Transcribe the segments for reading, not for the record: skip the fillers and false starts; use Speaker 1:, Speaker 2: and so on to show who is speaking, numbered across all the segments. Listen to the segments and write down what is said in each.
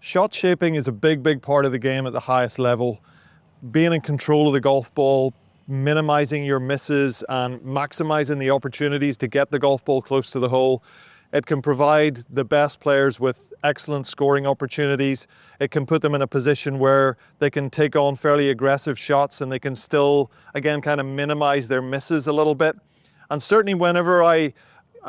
Speaker 1: Shot shaping is a big part of the game at the highest level. Being in control of the golf ball, minimizing your misses and maximizing the opportunities to get the golf ball close to the hole. It can provide the best players with excellent scoring opportunities. It can put them in a position where they can take on fairly aggressive shots and they can still, again, kind of minimize their misses a little bit. And certainly whenever I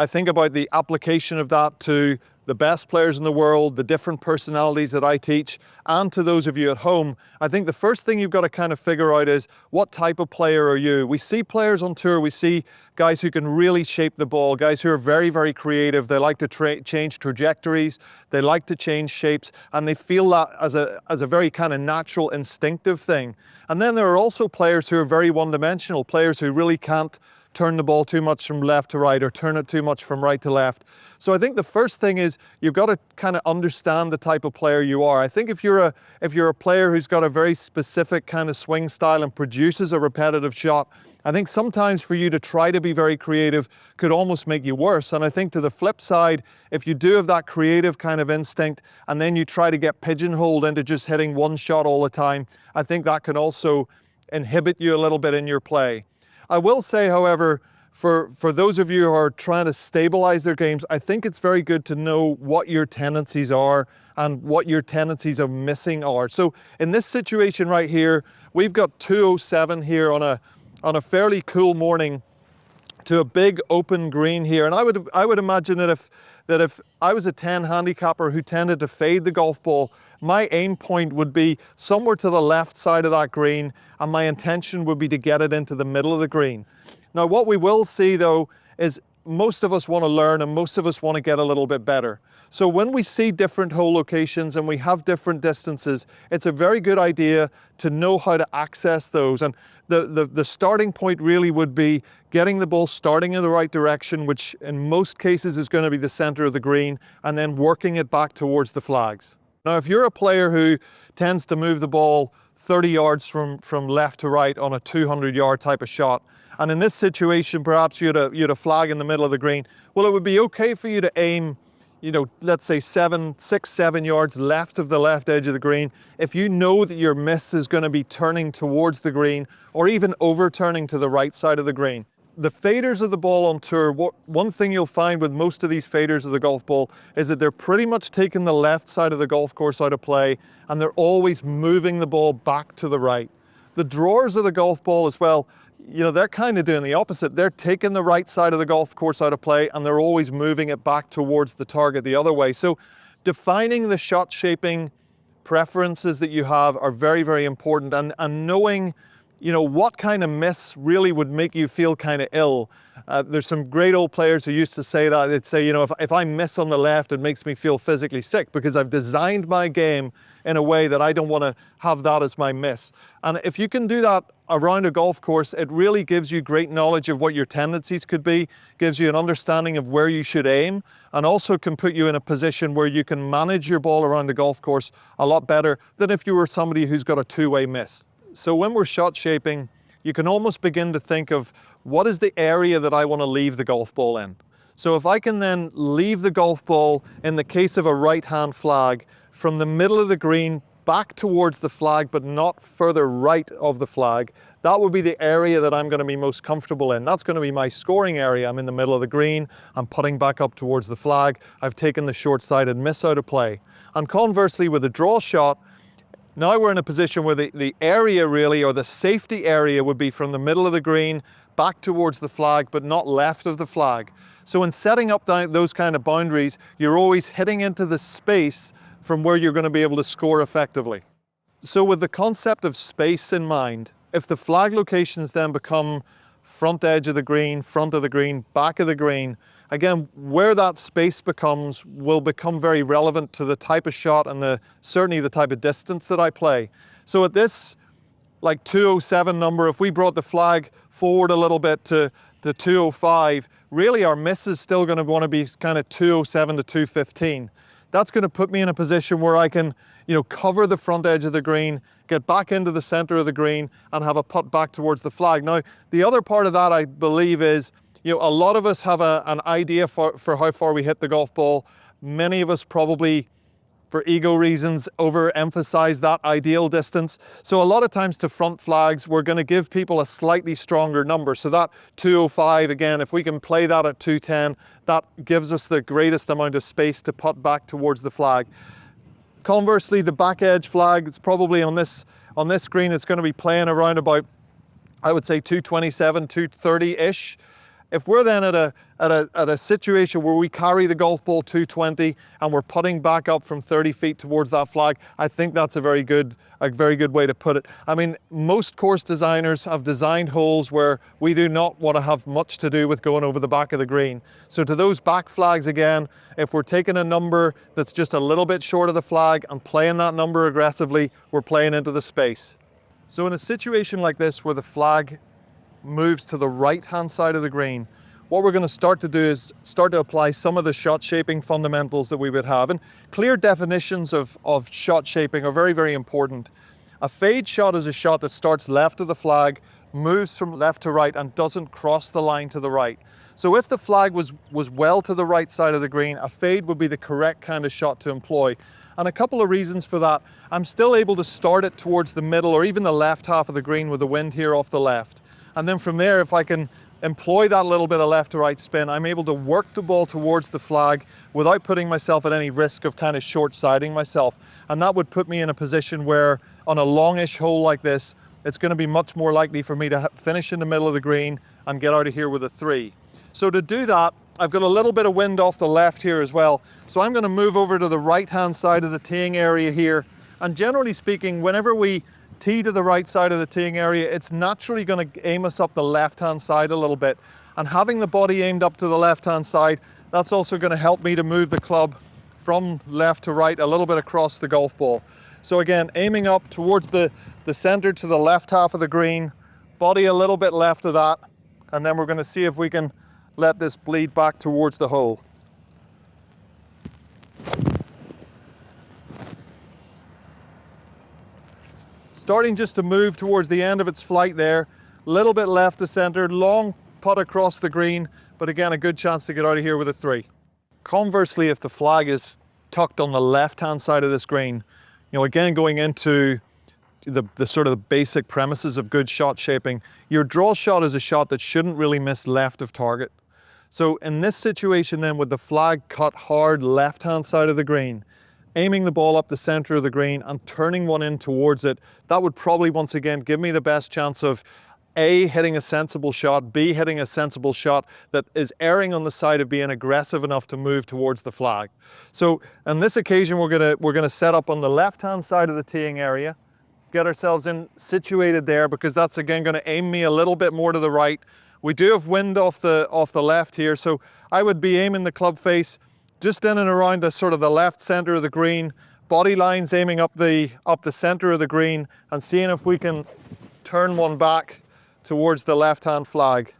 Speaker 1: think about the application of that to the best players in the world, the different personalities that I teach, and to those of you at home, I think the first thing you've got to kind of figure out is, what type of player are you? We see players on tour, we see guys who can really shape the ball, guys who are very creative. They like to change trajectories, they like to change shapes, and they feel that as a very kind of natural, instinctive thing. And then there are also players who are very one-dimensional, players who really can't turn the ball too much from left to right or turn it too much from right to left. So I think the first thing is you've got to kind of understand the type of player you are. I think if you're a player who's got a very specific kind of swing style and produces a repetitive shot, I think sometimes for you to try to be very creative could almost make you worse. And I think to the flip side, if you do have that creative kind of instinct and then you try to get pigeonholed into just hitting one shot all the time, I think that can also inhibit you a little bit in your play. I will say, however, for those of you who are trying to stabilize their games, I think it's very good to know what your tendencies are and what your tendencies of missing are. So in this situation right here, we've got 207 here on a fairly cool morning to a big open green here. And I would imagine that if I was a 10 handicapper who tended to fade the golf ball, my aim point would be somewhere to the left side of that green, and my intention would be to get it into the middle of the green. Now, what we will see though is most of us want to learn and most of us want to get a little bit better. So when we see different hole locations and we have different distances, it's a very good idea to know how to access those. And the starting point really would be getting the ball starting in the right direction, which in most cases is going to be the center of the green, and then working it back towards the flags. Now, if you're a player who tends to move the ball 30 yards from left to right on a 200-yard type of shot, and in this situation, perhaps you had a flag in the middle of the green, well, it would be okay for you to aim, let's say 6, 7 yards left of the left edge of the green. If you know that your miss is going to be turning towards the green or even overturning to the right side of the green. The faders of the ball on tour, one thing you'll find with most of these faders of the golf ball is that they're pretty much taking the left side of the golf course out of play, and they're always moving the ball back to the right. The drawers of the golf ball as well, they're kind of doing the opposite. They're taking the right side of the golf course out of play, and they're always moving it back towards the target the other way. So defining the shot shaping preferences that you have are very important, and knowing what kind of miss really would make you feel kind of ill. There's some great old players who used to say that. They'd say, if I miss on the left, it makes me feel physically sick because I've designed my game in a way that I don't want to have that as my miss. And if you can do that around a golf course, it really gives you great knowledge of what your tendencies could be, gives you an understanding of where you should aim, and also can put you in a position where you can manage your ball around the golf course a lot better than if you were somebody who's got a two-way miss. So when we're shot shaping, you can almost begin to think of what is the area that I want to leave the golf ball in. So if I can then leave the golf ball, in the case of a right-hand flag, from the middle of the green back towards the flag, but not further right of the flag, that would be the area that I'm going to be most comfortable in. That's going to be my scoring area. I'm in the middle of the green, I'm putting back up towards the flag, I've taken the short-sided miss out of play. And conversely, with a draw shot, now we're in a position where the area really, or the safety area, would be from the middle of the green back towards the flag, but not left of the flag. So in setting up those kind of boundaries, you're always hitting into the space from where you're going to be able to score effectively. So with the concept of space in mind, if the flag locations then become front edge of the green, front of the green, back of the green, again, where that space will become very relevant to the type of shot and certainly the type of distance that I play. So at this 207 number, if we brought the flag forward a little bit to 205, really our miss is still going to want to be kind of 207 to 215. That's going to put me in a position where I can, cover the front edge of the green, get back into the center of the green, and have a putt back towards the flag. Now, the other part of that, I believe, is a lot of us have an idea for how far we hit the golf ball. Many of us probably for ego reasons, overemphasize that ideal distance. So a lot of times to front flags, we're going to give people a slightly stronger number. So that 205, again, if we can play that at 210, that gives us the greatest amount of space to putt back towards the flag. Conversely, the back edge flag, it's probably on this green, it's going to be playing around about, I would say 227, 230-ish. If we're then at a situation where we carry the golf ball 220 and we're putting back up from 30 feet towards that flag, I think that's a very good way to put it. I mean, most course designers have designed holes where we do not want to have much to do with going over the back of the green. So to those back flags again, if we're taking a number that's just a little bit short of the flag and playing that number aggressively, we're playing into the space. So in a situation like this where the flag moves to the right hand side of the green, what we're going to start to do is start to apply some of the shot shaping fundamentals that we would have. And clear definitions of shot shaping are very, very important. A fade shot is a shot that starts left of the flag, moves from left to right, and doesn't cross the line to the right. So if the flag was well to the right side of the green, a fade would be the correct kind of shot to employ. And a couple of reasons for that. I'm still able to start it towards the middle or even the left half of the green with the wind here off the left. And then from there, if I can employ that little bit of left to right spin, I'm able to work the ball towards the flag without putting myself at any risk of kind of short-siding myself. And that would put me in a position where on a longish hole like this, it's going to be much more likely for me to finish in the middle of the green and get out of here with a 3. So to do that, I've got a little bit of wind off the left here as well. So I'm going to move over to the right-hand side of the teeing area here. And generally speaking, whenever we tee to the right side of the teeing area, it's naturally going to aim us up the left-hand side a little bit. And having the body aimed up to the left-hand side, that's also going to help me to move the club from left to right a little bit across the golf ball. So again, aiming up towards the center to the left half of the green, body a little bit left of that, and then we're going to see if we can let this bleed back towards the hole. Starting just to move towards the end of its flight there, a little bit left to center, long putt across the green, but again, a good chance to get out of here with a 3. Conversely, if the flag is tucked on the left-hand side of this green, again, going into the sort of the basic premises of good shot shaping, your draw shot is a shot that shouldn't really miss left of target. So in this situation then, with the flag cut hard left-hand side of the green, aiming the ball up the center of the green and turning one in towards it, that would probably once again give me the best chance of A, hitting a sensible shot, B, hitting a sensible shot that is erring on the side of being aggressive enough to move towards the flag. So on this occasion, we're gonna set up on the left-hand side of the teeing area, get ourselves in situated there, because that's again gonna aim me a little bit more to the right. We do have wind off the left here, so I would be aiming the club face just in and around the sort of the left center of the green, body lines aiming up the center of the green, and seeing if we can turn one back towards the left-hand flag.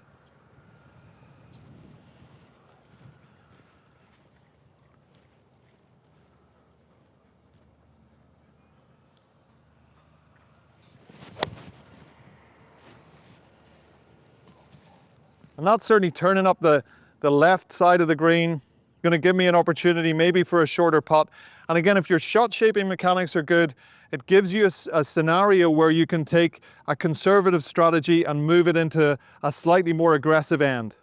Speaker 1: And that's certainly turning up the left side of the green, going to give me an opportunity maybe for a shorter putt. And again, if your shot shaping mechanics are good, it gives you a scenario where you can take a conservative strategy and move it into a slightly more aggressive end.